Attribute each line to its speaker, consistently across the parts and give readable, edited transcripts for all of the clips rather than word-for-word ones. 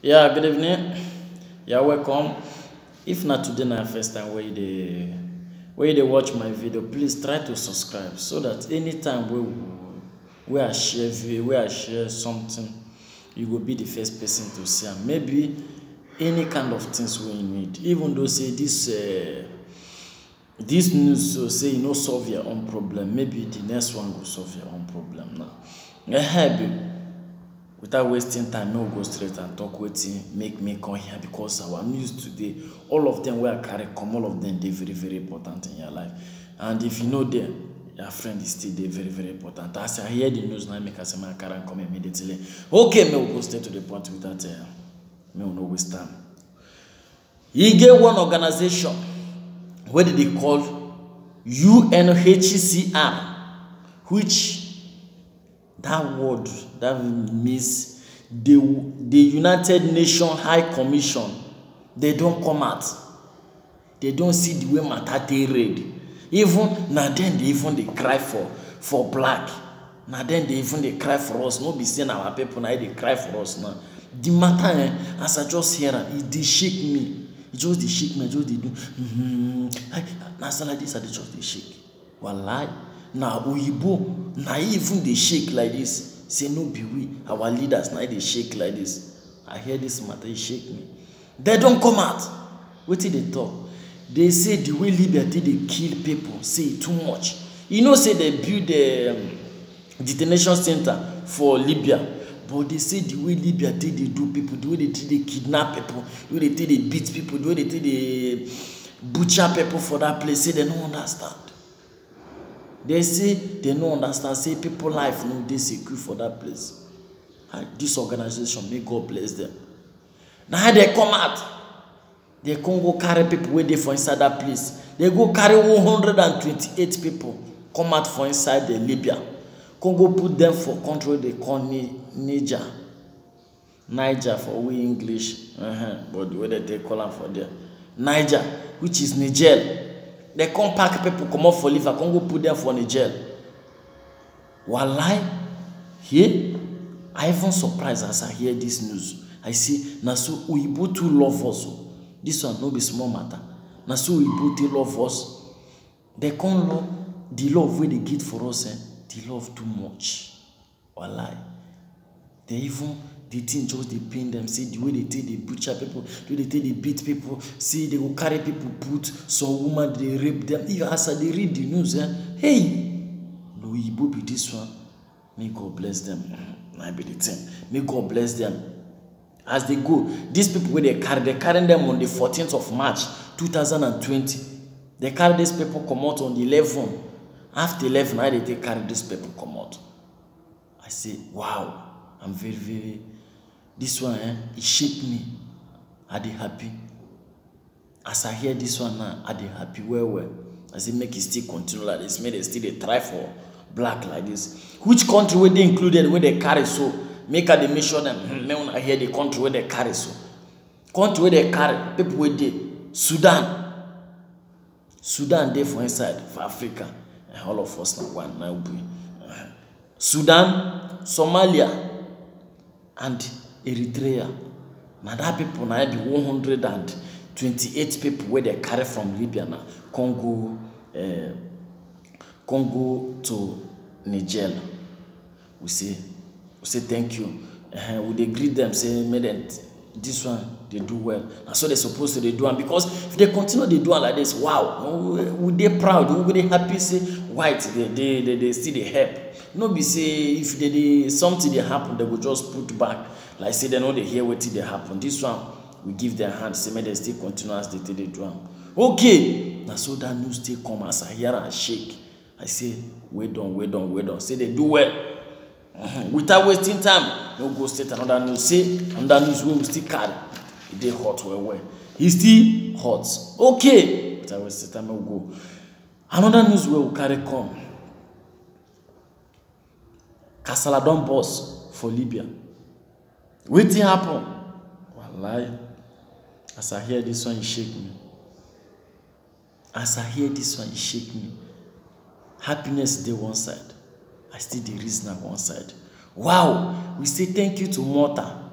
Speaker 1: Yeah, good evening. Yeah, welcome. If not today, na first time where they watch my video, please try to subscribe so that anytime where I share video, where I share something, you will be the first person to see am. Maybe any kind of things we need. Even though say this news so say you no solve your own problem, maybe the next one will solve your own problem now. Babe. Without wasting time, no go straight and talk wetin make me come here because our news today, all of them wey I carry come, all of them dey very very important in your life. And if you know them, your friend is still dey very very important. As I hear the news now, make I say my carry am come immediately. Okay, may we go straight to the point without may we no waste time. E get one organization wey dey call UNHCR, which that word that means the United Nations High Commission. They don't come out. They don't see the way matter they read. Even now then they cry for black. Now then they cry for us. No be saying our people now they cry for us now. The matter as I just hear it they shake me. It just they shake me. Just they do. Now like this I just they shake. Wallahi. Now Oyibo, now even they shake like this. Say no be we, our leaders now they shake like this. I hear this matter, it shake me. They don't come out. What did they talk? They say the way Libya did they kill people, say too much. You know, say they build the detention center for Libya. But they say the way Libya did they do people, the way they did they kidnap people, the way they did they beat people, the way they did they butcher people for that place, say they don't understand. They say they don't understand, say people life no dey secure for that place. This organization, may God bless them. Now they come out, they can go carry people where they for inside that place. They go carry 128 people come out for inside the Libya. Can go put them for country they call Niger. Niger for we English, but the way that they call them for there. Niger, which is Niger. They come pack people come up for liver, come go put them for Niger. Wallahi, here, I even surprised as I hear this news. I see, na so Oyibo too love us. This one no be small matter. Na so Oyibo too love us. They can't love the love wey they get for us. They love too much. Wallahi. They even the thing just they pain them. See the way they take they butcher people, the way they take they beat people. See they will carry people, put some woman they rape them. Even as they read the news, hey, no Igbo be this one. May God bless them. I be the thing. May God bless them. As they go, these people where they carry them on the 14th of March 2020. They carry these people come out on the 11th. After 11, I they carry these people come out. I say, wow. I'm very, very, this one, it shake me. I dey happy. As I hear this one now, I dey happy well. I say, make it still continue like this. Make it still they try for black like this. Which country where they included, where they carry so? Make I make sure them, when I hear the country where they carry so. Country where they carry, people where they, Sudan. Sudan there for inside, for Africa. And all of us now, one now be. Sudan, Somalia, and Eritrea. Now that people now be 128 people where they carry from Libya now. Congo to Niger. We say thank you. We they greet them, say this one they do well. And so they supposed to they do, and because if they continue they do like this, wow, we they proud, we they happy say white they still they help. No be say if they something they happen, they will just put back. Like say they know they hear what they happen. This one we give their hand, say may they still continue as they do. Okay, now so that news still come as I hear and shake. I say, wait on. Say they do well. Without wasting time, no go state another news. Say another news we will still carry. It dey hot well. It's still hot. Okay, without wasting time, we'll go. Another news we will carry come. Kasala don boss for Libya. Wetin happen? Wallahi, as I hear this one, it shake me. Happiness dey one side. I still the reason on one side. Wow, we say thank you to Malta.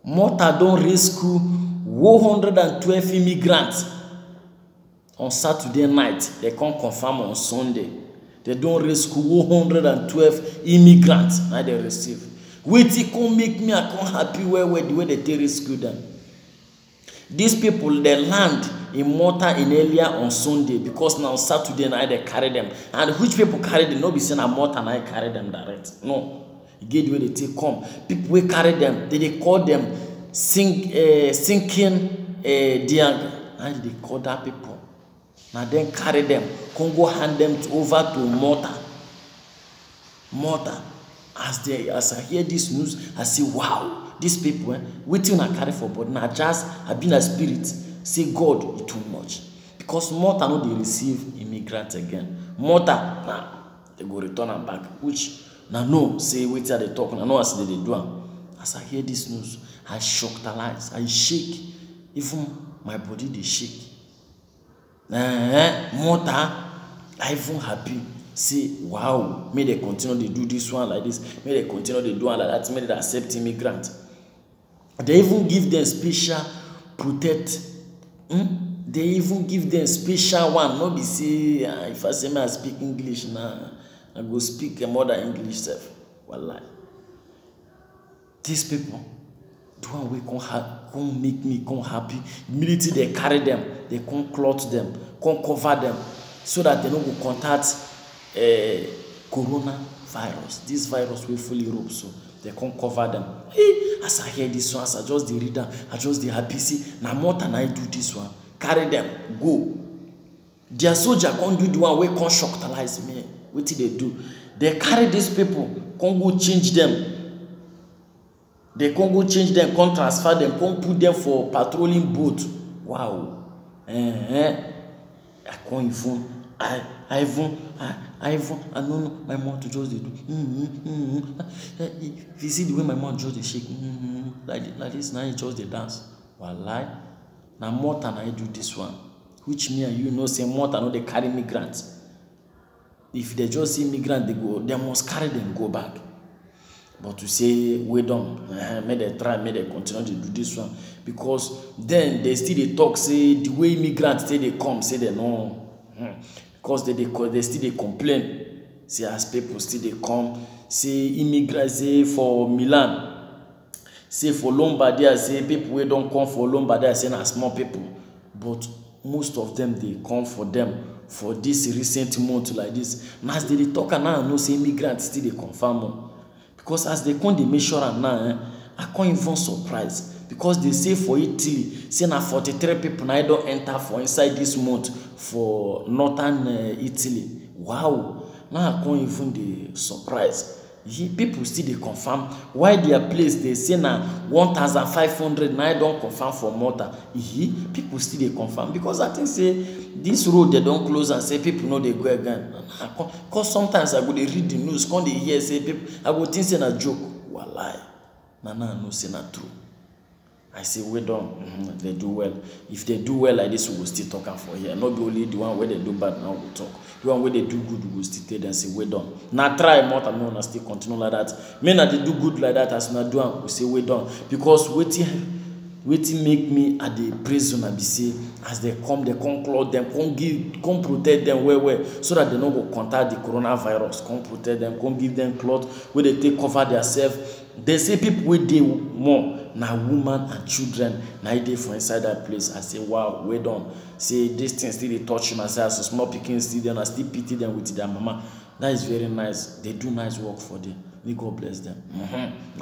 Speaker 1: Malta don rescue 112 immigrants on Saturday night. They can't confirm on Sunday. They don rescue 112 immigrants na they receive. Wetin come make me I come happy well the way they take rescue them. These people they land in Malta in earlier on Sunday because now Saturday night they carry them. And which people carry them? No be saying na Malta na carry them direct. No. You get the way they take come. People will carry them. They call them sinking diang. And they call that people. Now then carry them. Congo hand them over to Malta. Malta. As I hear this news, I say, wow, these people, waiting I carry for, but now just I've been a spirit. Say God, it's too much. Because Malta no they receive immigrants again. Malta, nah, they go return them back. Which now no, say wait till they talk. Now no as they do am. As I hear this news, I shocked alive. I shake. Even my body they shake. Malta, I even happy. Say, wow, may they continue to do this one like this. May they continue to do one like that. May they accept immigrants. They even give them special protect. They even give them special one. No be say, if I say I speak English now, I go speak more than English self. Wallahi. These people, the one we come make me come happy. Immediately they carry them, they come clothe them, come cover them, so that they don't go contact coronavirus. This virus will fully Europe, so they come cover them. Hey, as I hear this one, as I just the reader, I just the happy. See, now more than I do this one. Carry them, go. Their soldier can't do the one where can't shocktalize me. What did they do? They carry these people, can't go change them. They can't go change them, can't transfer them, can't put them for patrolling boat. Wow. I can't even. I know my mouth just they do. If you see the way my mouth just they shake, like this now, it just they dance. Wallahi. Now more than I do this one, which me and you know say more than they carry migrants. If they just see migrants, they must carry them go back. But to say we don't, may they try, may they continue to do this one, because then they still they talk say the way immigrants say they come, say they know. Because they still they complain. See as people still they come. Say immigrants say for Milan. Say for Lombardy, say people we don't come for Lombardy, say na small people. But most of them they come for them for this recent month like this. Now as they talk now, no say immigrants still they confirm. Because as they come they measure now, I can't even surprise. Because they say for Italy, say na 43 people now don't enter for inside this month for northern Italy. Wow. Now I can't even the surprise. People still they confirm. Why their place they say na 1,500 now don't confirm for Malta. People still they confirm. Because I think say this road they don't close and say people know they go again. Because sometimes I go they read the news, when they hear say people, I go think say na joke. Wallahi. Nana no say na true. I say, we don't. They do well. If they do well like this, we will still talk for here. Not be only the one where they do bad now we talk. The one where they do good, we will still tell them say, we don't. Now try more and more and still continue like that. Men that they do good like that as not do, we say we don't. Because waiting make me at the prison and be say as they come clothe them, come protect them well, so that they don't go contact the coronavirus. Come protect them, come give them cloth where they take cover themselves. They say people will do more. Now women and children, now they for inside that place. I say, wow, we don't. Say these things still they touch myself. So small pickings still them, I still pity them with their mama. That is very nice. They do nice work for them. May God bless them.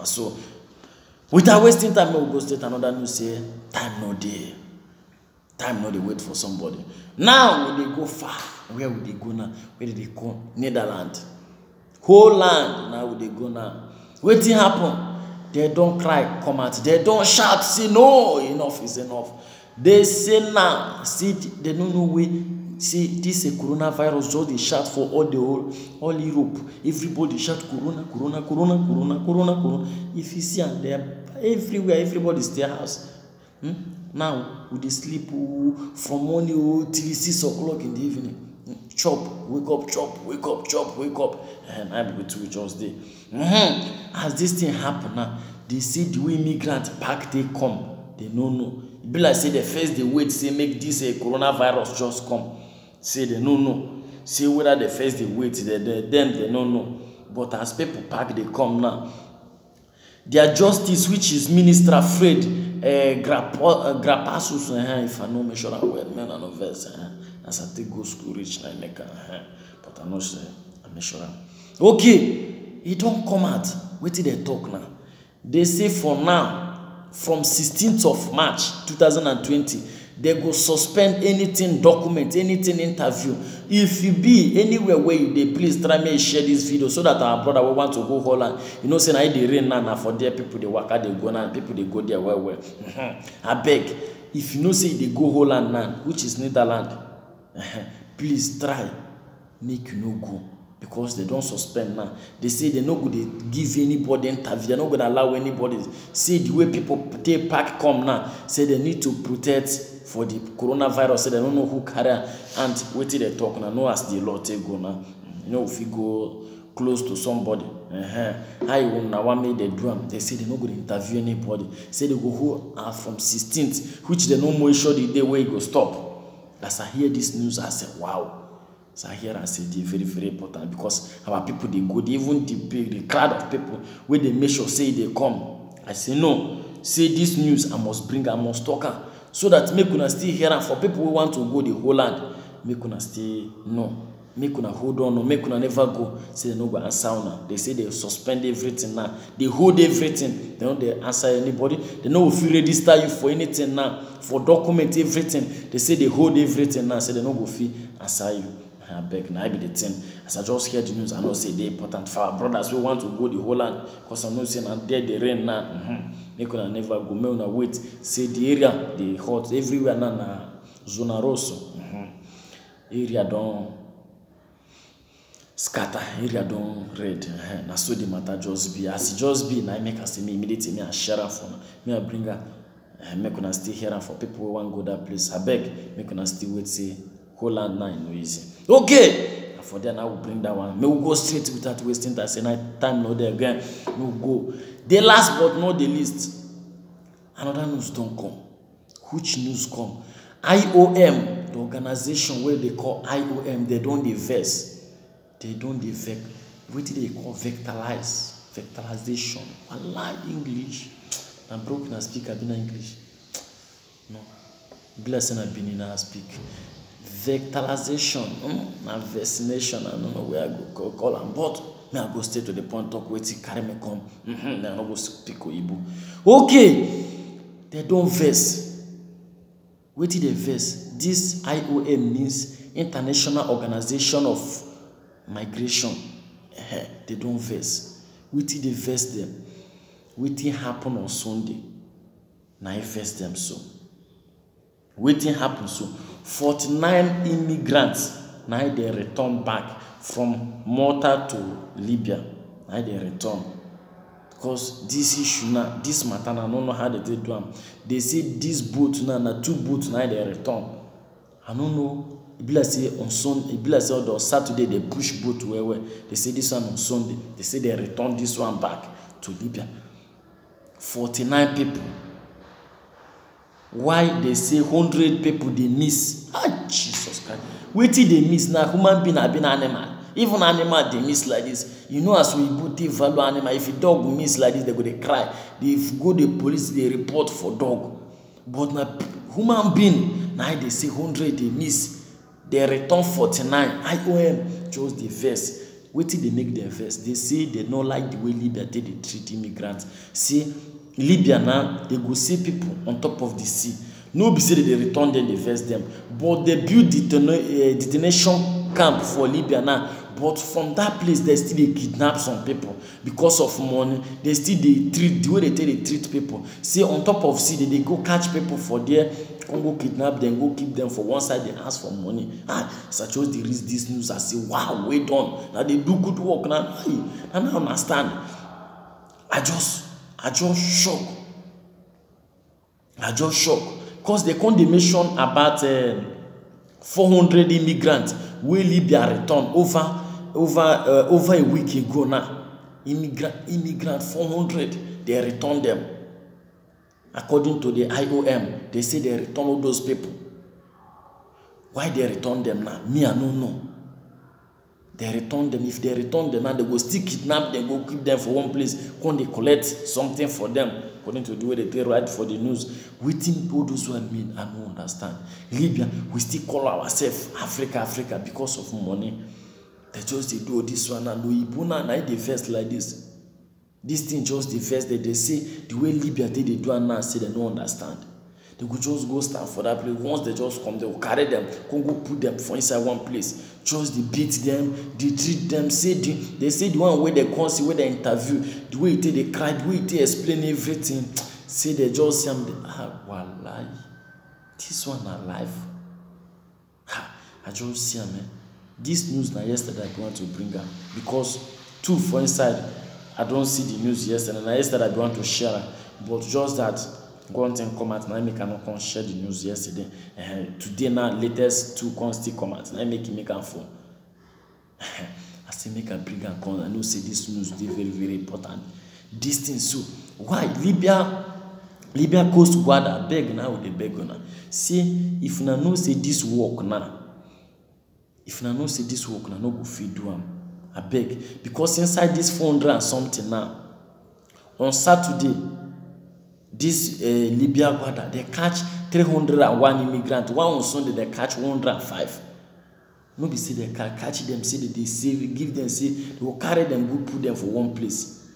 Speaker 1: So without wasting time, we will go straight another news. Say time no day. Time no they wait for somebody. Now will they go far? Where will they go now? Where did they go? Netherlands. Whole land. Now will they go now? Waiting happen. They don't cry, come out. They don't shout, say no, enough is enough. They say now, see, they don't know where. See, this is a coronavirus, so they shout for all Europe. Everybody shout corona. If you see and there, everywhere, everybody stay house. Now, we they sleep from morning till 6 o'clock in the evening. chop, wake up, chop, wake up, chop, wake up. And I be with we just dey. As this thing happen now, they say the way immigrant pack they come, they no know. E be like say the first they wait say make this coronavirus just come. Say they no know. Say whether the first they wait, them they no know. But as people pack they come now, their justice, which is Minister Fred Grapasus, if I know me sure I well, man, I know verse. As I take go school reach na make but I know say I'm sure. Okay, it don't come out. What did they talk now? They say for now, from 16th of March 2020, they go suspend anything document, anything interview. If you be anywhere where you dey, please try me share this video so that our brother will want to go Holland. You know, say now they rain now for there people they work out, they go now, people they go there well. I beg, if you know say they go Holland now, which is Netherlands, please try make you no go. Because they don't suspend now. They say they're not going to give anybody interview. They're not going to allow anybody. Say the way people take pack come now. Say they need to protect for the coronavirus. Say they don't know who carry. And wait till they talk now. No as the law take go now. You know if you go close to somebody. How you want now make they do them? They say they're not going to interview anybody. Say they go who from 16th. Which they no more sure the day where it go stop. As I hear this news, I say wow. So here I say they very, very important because our people they go, even the crowd of people where they make sure say they come. I say no, say this news I must bring, I must talk her, so that make una still hear and for people who want to go the whole land, make una still no, make una hold on, no, make una never go. Say they no go answer una. They say they suspend everything now, they hold everything. They don't they answer anybody. They know if you register you for anything now, for document everything. They say they hold everything now. Say they no go fee answer you. I beg now I be the thing. As I just hear the news, I know say they important for our brothers who want to go the whole land. Because I know say now there they rain now. They could never go. Me una wait. Say the area they hot everywhere now na zona rosso. Area don't scatter. Area don't red. Now so the matter just be as it just be. Now I make us me immediately me a share for me I bring her. Make una still hear for people who want go that place. I beg make una still wait say. Holland 9 no easy. Okay. And for then I will bring that one. May we go straight without wasting time. Say night time no there again. No go. The last but not the least. Another news don't come. Which news come? IOM, the organization where they call IOM, they don't diverse. They don't vex. What do they call vectorize? Vectorization. I like English. I'm broken I speak Abina English. No. Blessing Abina I speak. Vectorization, vaccination, I don't know where I go call them, but me I go straight to the point talk wait till carry me come. Then I go speak Oyibo. Okay, they don't verse. Wait till they verse. This IOM means International Organization of Migration. They don't verse. Wait till they verse them. Wait till happen on Sunday. Now I verse them so. Waiting happen so 49 immigrants now they return back from Malta to Libya. Now they return because this issue now, this matter, I don't know how they do them. They say this boat now, 2 boats now they return. I don't know. It be like say on Sunday, it be like say on Saturday they push boat where they say this one on Sunday. They say they return this one back to Libya. 49 people. Why they say 100 people they miss? Ah, Jesus Christ. Wait till they miss now. Human being have been animal. Even animal they miss like this. You know as we put the value animal. If a dog miss like this, they go to cry. They go the police, they report for dog. But now human being now they say 100 they miss. They return 49. IOM chose the verse. Wait till they make their verse. They say they don't like the way Libya they treat immigrants. See. Libya now, they go see people on top of the sea. No be say they return them, they verse them. But they build detention camp for Libya now. But from that place, they still they kidnap some people because of money. They still they treat the way they treat people. See on top of sea, they go catch people for there, go kidnap them, go keep them for one side. They ask for money. So I chose to read this news. I say, wow, well done. Now they do good work now. I don't understand. I just shock. Because the condemnation about 400 immigrants wey Libya return over a week ago now. Immigrant 400, they return them. According to the IOM, they say they return all those people. Why they return them now? Me, I don't know. They return them. If they return them now, they go still kidnap them, go keep them for one place. When they collect something for them, according to the way they write for the news. Waiting all those one mean, I don't understand. Libya, we still call ourselves Africa because of money. They just they do this one and we and I the first like this. This thing just the first that they say the way Libya they do and now say they don't understand. They could just go stand for that place. Once they just come, they will carry them, go put them for inside one place. Just they beat them, they treat them, they say the one where they come see where they interview, the way they cry, the way they explain everything. Say they just say wallahi, this one alive. I just see man. This news now yesterday I want to bring up because two for inside I don't see the news yesterday. And yesterday I want to share it, but just that one thing come out now make cannot share the news yesterday. Today now latest two still come out. Now make a phone. I say make a bring and come. I know say this news is very important. This thing so why Libya Coast Guard I beg now they beg now. See if na know say this work now. If na know say this work na no go fit do am, I beg. Because inside this 400 and something now, on Saturday, this Libya Guard they catch 301 immigrants. One on Sunday they catch 105. No be say they can catch them, say that they save, give them, say they will carry them, go put them for one place.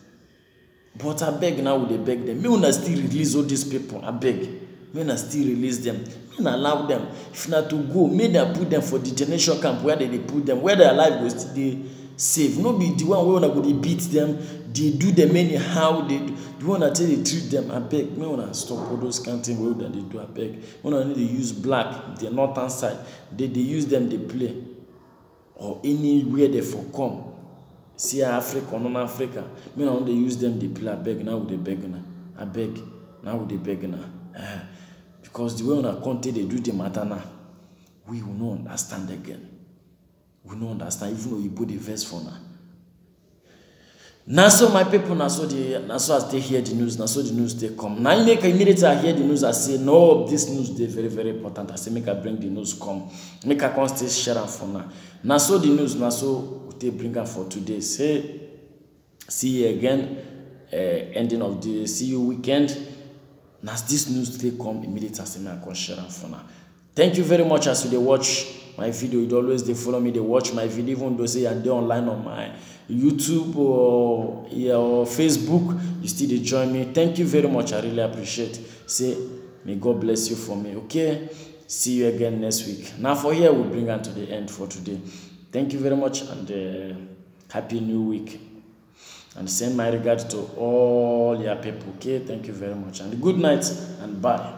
Speaker 1: But I beg now, they beg them. Me wanna still release all these people. I beg. Men are still release them. Men allow them. If not to go, may they put them for the generation camp where they put them, where their life was they save. No be the one where they beat them, they do them anyhow. They do. The one that they treat them. I beg. Me wanna stop all those kind of things where they do. I beg. When they use black, the northern side, they use them. They play or anywhere they for come. See Africa or non-Africa. Me now they use them. They play. I beg. Now they beg now. I beg. Now they beg now. Because the way on a country they do the matter now, we will not understand again. We will not understand, even though you put the verse for now. Now so my people, now so as they hear the news, now so the news they come. Now you make immediately I hear the news, I say, no, this news they very important. I say make I bring the news come. Make I come stay share them for now. Now so the news, now so they bring up for today. Say see you again, ending of the see you weekend. Now this news they come immediately as I can share for now. Thank you very much as you watch my video. You always they follow me, they watch my video, even though say you're online on my YouTube or Facebook, you still they join me. Thank you very much. I really appreciate. Say may God bless you for me. Okay, see you again next week. Now for here we bring on to the end for today. Thank you very much and happy new week. And send my regards to all your people. Okay, thank you very much and good night and bye.